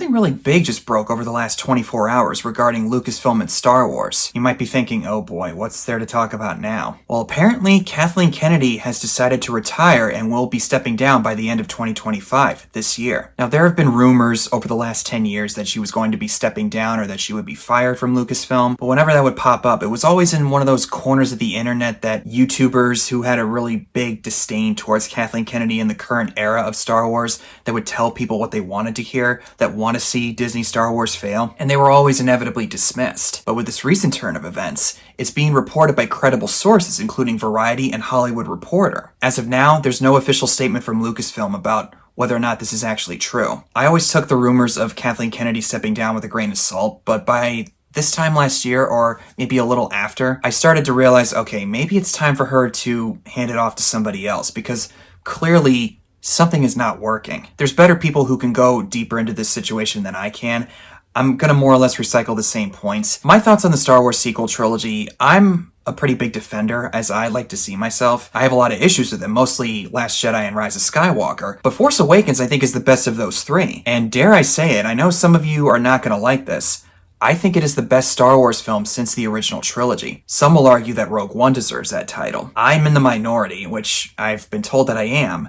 something really big just broke over the last 24 hours regarding Lucasfilm and Star Wars. You might be thinking, oh boy, what's there to talk about now? Well, apparently Kathleen Kennedy has decided to retire and will be stepping down by the end of 2025, this year. Now, there have been rumors over the last 10 years that she was going to be stepping down or that she would be fired from Lucasfilm, but whenever that would pop up, it was always in one of those corners of the internet that YouTubers who had a really big disdain towards Kathleen Kennedy in the current era of Star Wars that would tell people what they wanted to hear, that want to see Disney Star Wars fail, and they were always inevitably dismissed. But with this recent turn of events, it's being reported by credible sources, including Variety and Hollywood Reporter. As of now, there's no official statement from Lucasfilm about whether or not this is actually true. I always took the rumors of Kathleen Kennedy stepping down with a grain of salt, but by this time last year, or maybe a little after, I started to realize, okay, maybe it's time for her to hand it off to somebody else, because clearly something is not working. There's better people who can go deeper into this situation than I can. I'm gonna more or less recycle the same points. My thoughts on the Star Wars sequel trilogy, I'm a pretty big defender, as I like to see myself. I have a lot of issues with them, mostly Last Jedi and Rise of Skywalker, but Force Awakens I think is the best of those three. And dare I say it, I know some of you are not gonna like this, I think it is the best Star Wars film since the original trilogy. Some will argue that Rogue One deserves that title. I'm in the minority, which I've been told that I am.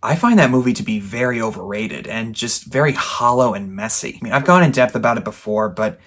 I find that movie to be very overrated and just very hollow and messy. I mean, I've gone in depth about it before, but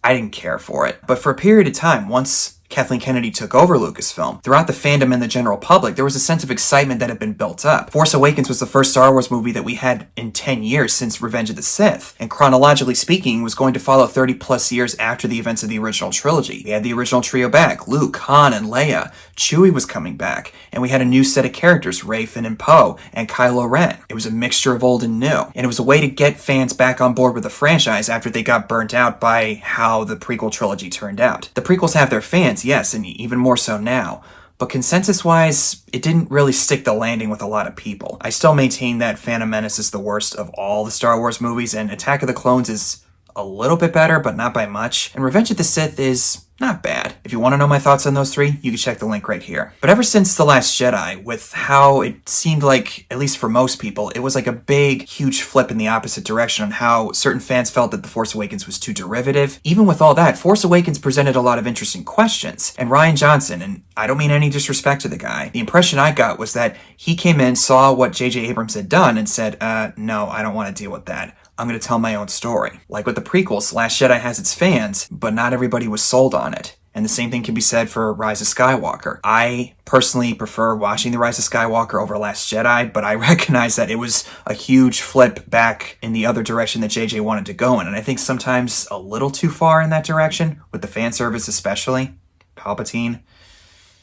I didn't care for it. But for a period of time, once Kathleen Kennedy took over Lucasfilm, throughout the fandom and the general public, there was a sense of excitement that had been built up. Force Awakens was the first Star Wars movie that we had in 10 years since Revenge of the Sith, and chronologically speaking, was going to follow 30 plus years after the events of the original trilogy. We had the original trio back, Luke, Han, and Leia. Chewie was coming back, and we had a new set of characters, Rey, Finn, and Poe, and Kylo Ren. It was a mixture of old and new, and it was a way to get fans back on board with the franchise after they got burnt out by how the prequel trilogy turned out. The prequels have their fans, yes, and even more so now, but consensus-wise, it didn't really stick the landing with a lot of people. I still maintain that Phantom Menace is the worst of all the Star Wars movies, and Attack of the Clones is a little bit better, but not by much, and Revenge of the Sith is not bad. If you want to know my thoughts on those three, you can check the link right here. But ever since The Last Jedi, with how it seemed like, at least for most people, it was like a big, huge flip in the opposite direction on how certain fans felt that The Force Awakens was too derivative. Even with all that, Force Awakens presented a lot of interesting questions. And Rian Johnson, and I don't mean any disrespect to the guy, the impression I got was that he came in, saw what J.J. Abrams had done, and said, no, I don't want to deal with that. I'm going to tell my own story. Like with the prequels, Last Jedi has its fans, but not everybody was sold on it. And the same thing can be said for Rise of Skywalker. I personally prefer watching The Rise of Skywalker over Last Jedi, but I recognize that it was a huge flip back in the other direction that JJ wanted to go in. And I think sometimes a little too far in that direction, with the fan service especially. Palpatine.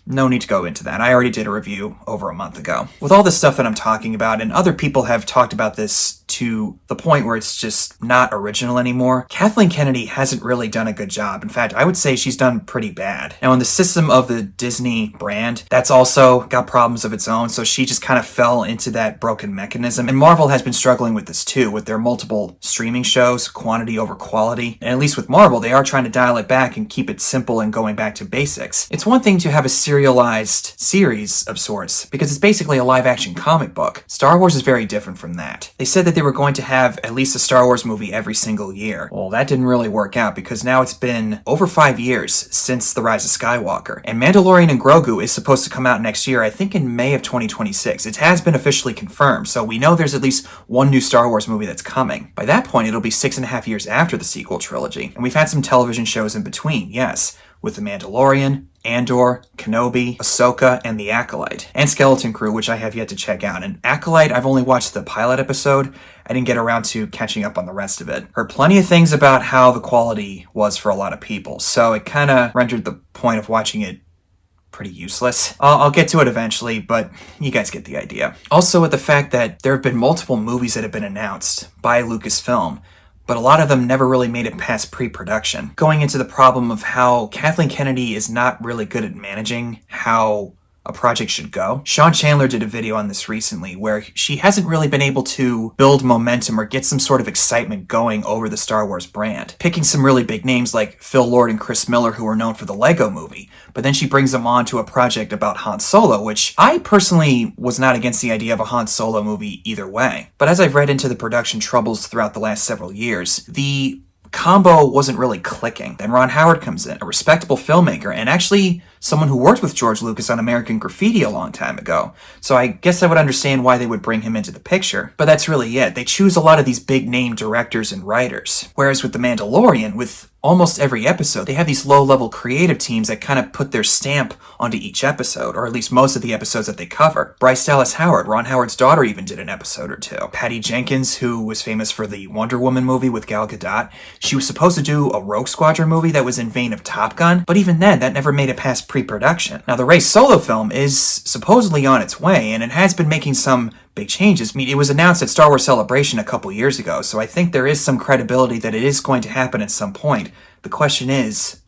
No need to go into that. I already did a review over a month ago. With all this stuff that I'm talking about, and other people have talked about this to the point where it's just not original anymore, Kathleen Kennedy hasn't really done a good job. In fact, I would say she's done pretty bad. Now, in the system of the Disney brand, that's also got problems of its own, so she just kind of fell into that broken mechanism. And Marvel has been struggling with this too, with their multiple streaming shows, quantity over quality. And at least with Marvel, they are trying to dial it back and keep it simple and going back to basics. It's one thing to have a serialized series of sorts, because it's basically a live-action comic book. Star Wars is very different from that. They said that they were going to have at least a Star Wars movie every single year. Well, that didn't really work out, because now it's been over 5 years since The Rise of Skywalker. And Mandalorian and Grogu is supposed to come out next year, I think in May of 2026. It has been officially confirmed, so we know there's at least one new Star Wars movie that's coming. By that point, it'll be 6.5 years after the sequel trilogy. And we've had some television shows in between, yes, with The Mandalorian, Andor, Kenobi, Ahsoka, and The Acolyte. And Skeleton Crew, which I have yet to check out. And Acolyte, I've only watched the pilot episode. I didn't get around to catching up on the rest of it. Heard plenty of things about how the quality was for a lot of people, so it kind of rendered the point of watching it pretty useless. I'll get to it eventually, but you guys get the idea. Also, with the fact that there have been multiple movies that have been announced by Lucasfilm, but a lot of them never really made it past pre-production. Going into the problem of how Kathleen Kennedy is not really good at managing how a project should go. Sean Chandler did a video on this recently where she hasn't really been able to build momentum or get some sort of excitement going over the Star Wars brand. Picking some really big names like Phil Lord and Chris Miller, who are known for the Lego movie, but then she brings them on to a project about Han Solo, which I personally was not against the idea of a Han Solo movie either way. But as I've read into the production troubles throughout the last several years, the combo wasn't really clicking. Then Ron Howard comes in, a respectable filmmaker, and actually someone who worked with George Lucas on American Graffiti a long time ago. So I guess I would understand why they would bring him into the picture. But that's really it. They choose a lot of these big name directors and writers. Whereas with The Mandalorian, with almost every episode, they have these low-level creative teams that kind of put their stamp onto each episode, or at least most of the episodes that they cover. Bryce Dallas Howard, Ron Howard's daughter, even did an episode or two. Patty Jenkins, who was famous for the Wonder Woman movie with Gal Gadot, she was supposed to do a Rogue Squadron movie that was in vein of Top Gun, but even then, that never made it past pre-production. Now, the Rey Solo film is supposedly on its way, and it has been making some big changes. I mean, it was announced at Star Wars Celebration a couple years ago, so I think there is some credibility that it is going to happen at some point. The question is,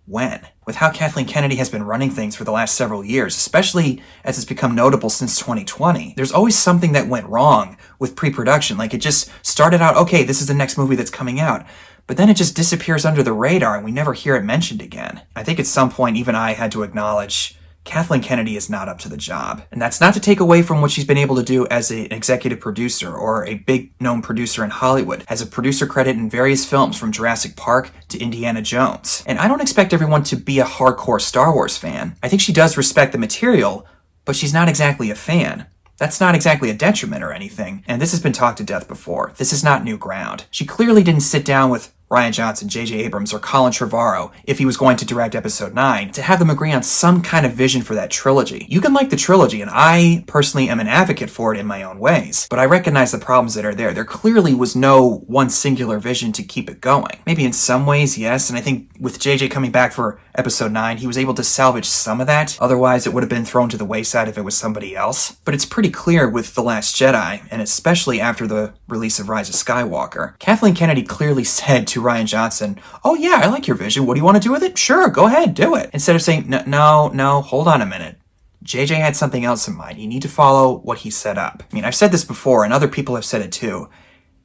when? With how Kathleen Kennedy has been running things for the last several years, especially as it's become notable since 2020, there's always something that went wrong with pre-production. Like, it just started out, okay, this is the next movie that's coming out, but then it just disappears under the radar and we never hear it mentioned again. I think at some point even I had to acknowledge Kathleen Kennedy is not up to the job. And that's not to take away from what she's been able to do as an executive producer or a big known producer in Hollywood, has a producer credit in various films from Jurassic Park to Indiana Jones. And I don't expect everyone to be a hardcore Star Wars fan. I think she does respect the material, but she's not exactly a fan. That's not exactly a detriment or anything, and this has been talked to death before. This is not new ground. She clearly didn't sit down with Rian Johnson, J.J. Abrams, or Colin Trevorrow, if he was going to direct Episode 9, to have them agree on some kind of vision for that trilogy. You can like the trilogy, and I personally am an advocate for it in my own ways, but I recognize the problems that are there. There clearly was no one singular vision to keep it going. Maybe in some ways, yes, and I think with J.J. coming back for Episode 9, he was able to salvage some of that. Otherwise, it would have been thrown to the wayside if it was somebody else. But it's pretty clear with The Last Jedi, and especially after the release of Rise of Skywalker, Kathleen Kennedy clearly said to Rian Johnson, "Oh yeah, I like your vision. What do you want to do with it? Sure, go ahead, do it." Instead of saying, no, hold on a minute. JJ had something else in mind. You need to follow what he set up. I mean, I've said this before, and other people have said it too.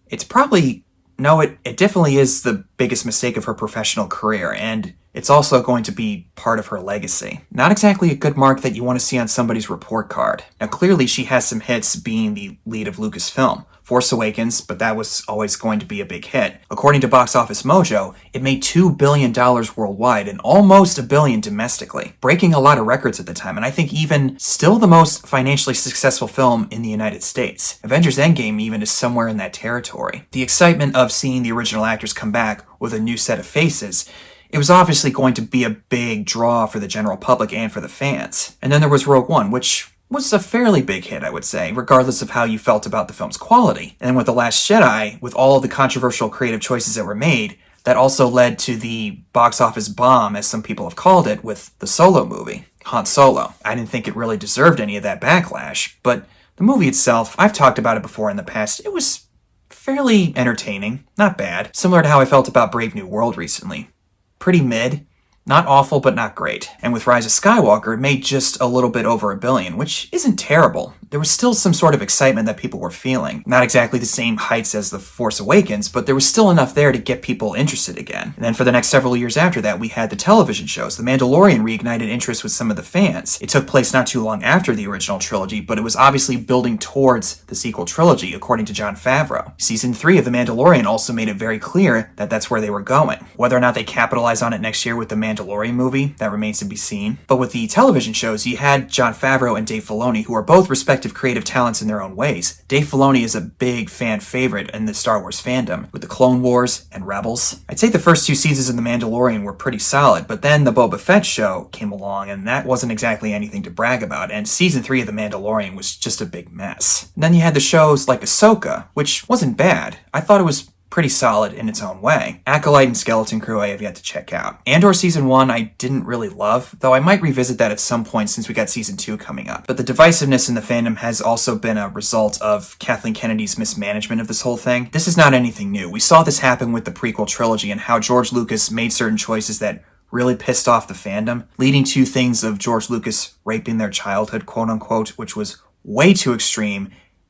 It's probably, no, it definitely is the biggest mistake of her professional career, and it's also going to be part of her legacy. Not exactly a good mark that you want to see on somebody's report card. Now, clearly she has some hits being the lead of Lucasfilm. Force Awakens, but that was always going to be a big hit. According to Box Office Mojo, it made $2 billion worldwide and almost $1 billion domestically, breaking a lot of records at the time, and I think even still the most financially successful film in the United States. Avengers Endgame even is somewhere in that territory. The excitement of seeing the original actors come back with a new set of faces, it was obviously going to be a big draw for the general public and for the fans. And then there was Rogue One, which was a fairly big hit, I would say, regardless of how you felt about the film's quality. And then with The Last Jedi, with all of the controversial creative choices that were made, that also led to the box office bomb, as some people have called it, with the Solo movie, Han Solo. I didn't think it really deserved any of that backlash, but the movie itself, I've talked about it before in the past, it was fairly entertaining, not bad, similar to how I felt about Brave New World recently. Pretty mid. Not awful, but not great. And with Rise of Skywalker, it made just a little bit over $1 billion, which isn't terrible. There was still some sort of excitement that people were feeling. Not exactly the same heights as The Force Awakens, but there was still enough there to get people interested again. And then for the next several years after that, we had the television shows. The Mandalorian reignited interest with some of the fans. It took place not too long after the original trilogy, but it was obviously building towards the sequel trilogy, according to Jon Favreau. Season 3 of The Mandalorian also made it very clear that that's where they were going. Whether or not they capitalize on it next year with the Mandalorian movie, that remains to be seen. But with the television shows, you had Jon Favreau and Dave Filoni, who are both respective creative talents in their own ways. Dave Filoni is a big fan favorite in the Star Wars fandom, with the Clone Wars and Rebels. I'd say the first 2 seasons of The Mandalorian were pretty solid, but then the Boba Fett show came along, and that wasn't exactly anything to brag about, and season 3 of The Mandalorian was just a big mess. And then you had the shows like Ahsoka, which wasn't bad. I thought it was pretty solid in its own way. Acolyte and Skeleton Crew I have yet to check out. Andor Season 1 I didn't really love, though I might revisit that at some point since we got Season 2 coming up. But the divisiveness in the fandom has also been a result of Kathleen Kennedy's mismanagement of this whole thing. This is not anything new. We saw this happen with the prequel trilogy and how George Lucas made certain choices that really pissed off the fandom, leading to things of George Lucas raping their childhood, quote-unquote, which was way too extreme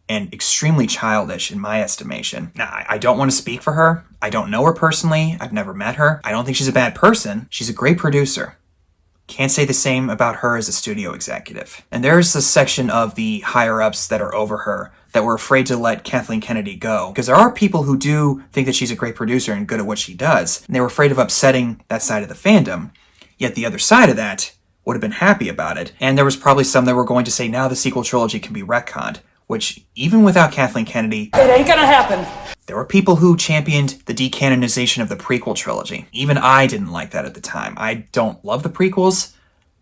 and extremely childish in my estimation. Now, I don't want to speak for her. I don't know her personally. I've never met her. I don't think she's a bad person. She's a great producer. Can't say the same about her as a studio executive. And there's a section of the higher-ups that are over her that were afraid to let Kathleen Kennedy go. Because there are people who do think that she's a great producer and good at what she does, and they were afraid of upsetting that side of the fandom. Yet the other side of that would have been happy about it, and there was probably some that were going to say now the sequel trilogy can be retconned, which, even without Kathleen Kennedy, it ain't gonna happen. There were people who championed the decanonization of the prequel trilogy. Even I didn't like that at the time. I don't love the prequels,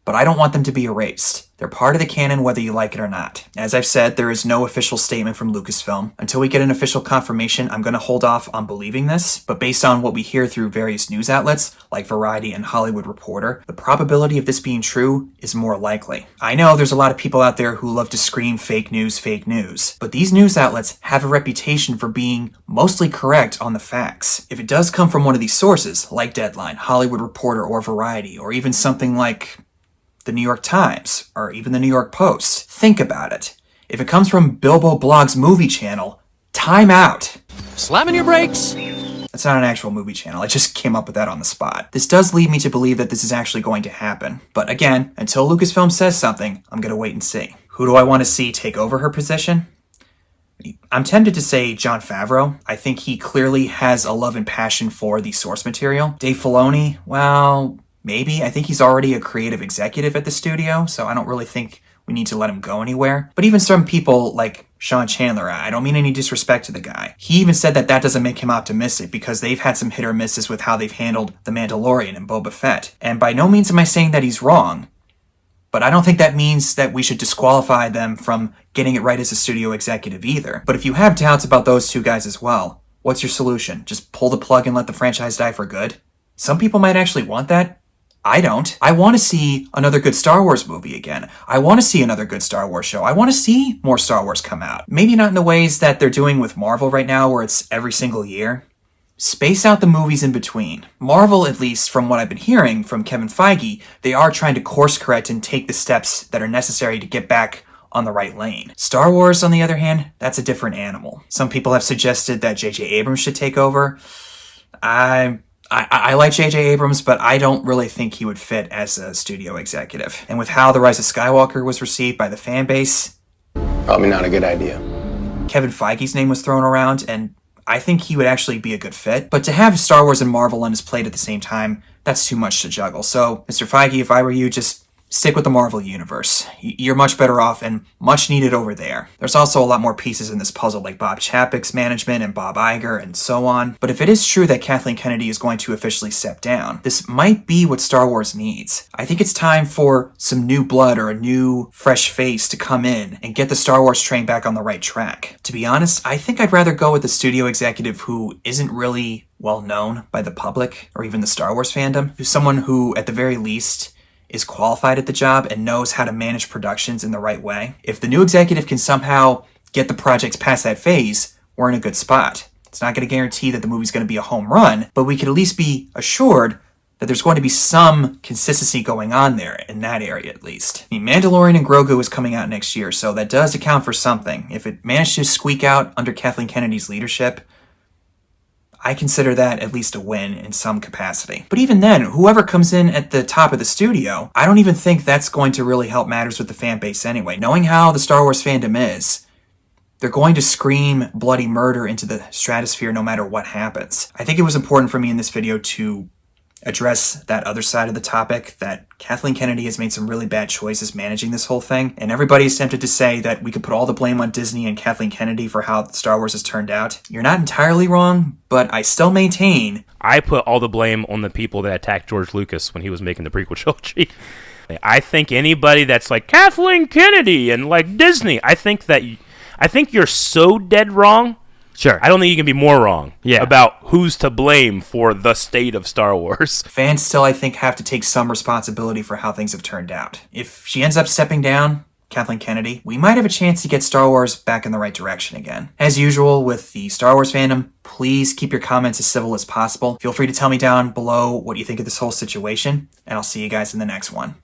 but I don't want them to be erased. They're part of the canon whether you like it or not. As I've said, there is no official statement from Lucasfilm. Until we get an official confirmation, I'm going to hold off on believing this, but based on what we hear through various news outlets, like Variety and Hollywood Reporter, the probability of this being true is more likely. I know there's a lot of people out there who love to scream fake news, but these news outlets have a reputation for being mostly correct on the facts. If it does come from one of these sources, like Deadline, Hollywood Reporter, or Variety, or even something like the New York Times, or even the New York Post, think about it. If it comes from Bilbo Blog's movie channel, time out. Slamming your brakes. That's not an actual movie channel, I just came up with that on the spot. This does lead me to believe that this is actually going to happen. But again, until Lucasfilm says something, I'm going to wait and see. Who do I want to see take over her position? I'm tempted to say Jon Favreau. I think he clearly has a love and passion for the source material. Dave Filoni, well, maybe. I think he's already a creative executive at the studio, so I don't really think we need to let him go anywhere. But even some people like Sean Chandler, I don't mean any disrespect to the guy. He even said that that doesn't make him optimistic because they've had some hit or misses with how they've handled The Mandalorian and Boba Fett. And by no means am I saying that he's wrong, but I don't think that means that we should disqualify them from getting it right as a studio executive either. But if you have doubts about those two guys as well, what's your solution? Just pull the plug and let the franchise die for good? Some people might actually want that. I don't. I want to see another good Star Wars movie again. I want to see another good Star Wars show. I want to see more Star Wars come out. Maybe not in the ways that they're doing with Marvel right now, where it's every single year. Space out the movies in between. Marvel, at least from what I've been hearing from Kevin Feige, they are trying to course correct and take the steps that are necessary to get back on the right lane. Star Wars, on the other hand, that's a different animal. Some people have suggested that J.J. Abrams should take over. I like J.J. Abrams, but I don't really think he would fit as a studio executive. And with how The Rise of Skywalker was received by the fan base, Probably not a good idea. Kevin Feige's name was thrown around, and I think he would actually be a good fit. But to have Star Wars and Marvel on his plate at the same time, that's too much to juggle. So, Mr. Feige, if I were you, just stick with the Marvel Universe. You're much better off and much needed over there. There's also a lot more pieces in this puzzle, like Bob Chapek's management and Bob Iger and so on. But if it is true that Kathleen Kennedy is going to officially step down, this might be what Star Wars needs. I think it's time for some new blood or a new, fresh face to come in and get the Star Wars train back on the right track. To be honest, I think I'd rather go with a studio executive who isn't really well known by the public or even the Star Wars fandom, who's someone who, at the very least, is qualified at the job and knows how to manage productions in the right way. If the new executive can somehow get the projects past that phase, we're in a good spot. It's not going to guarantee that the movie's going to be a home run, but we could at least be assured that there's going to be some consistency going on there, in that area at least. I mean, Mandalorian and Grogu is coming out next year, so that does account for something. If it managed to squeak out under Kathleen Kennedy's leadership, I consider that at least a win in some capacity. But even then, whoever comes in at the top of the studio, I don't even think that's going to really help matters with the fan base anyway. Knowing how the Star Wars fandom is, they're going to scream bloody murder into the stratosphere no matter what happens. I think it was important for me in this video to address that other side of the topic, that Kathleen Kennedy has made some really bad choices managing this whole thing, and everybody is tempted to say that we could put all the blame on Disney and Kathleen Kennedy for how Star Wars has turned out. You're not entirely wrong, but I still maintain I put all the blame on the people that attacked George Lucas when he was making the prequel trilogy. I think anybody that's like Kathleen Kennedy and like Disney, I think you're so dead wrong. Sure. I don't think you can be more wrong about who's to blame for the state of Star Wars. fans still, I think, have to take some responsibility for how things have turned out. If she ends up stepping down, Kathleen Kennedy, we might have a chance to get Star Wars back in the right direction again. As usual with the Star Wars fandom, please keep your comments as civil as possible. Feel free to tell me down below what you think of this whole situation, and I'll see you guys in the next one.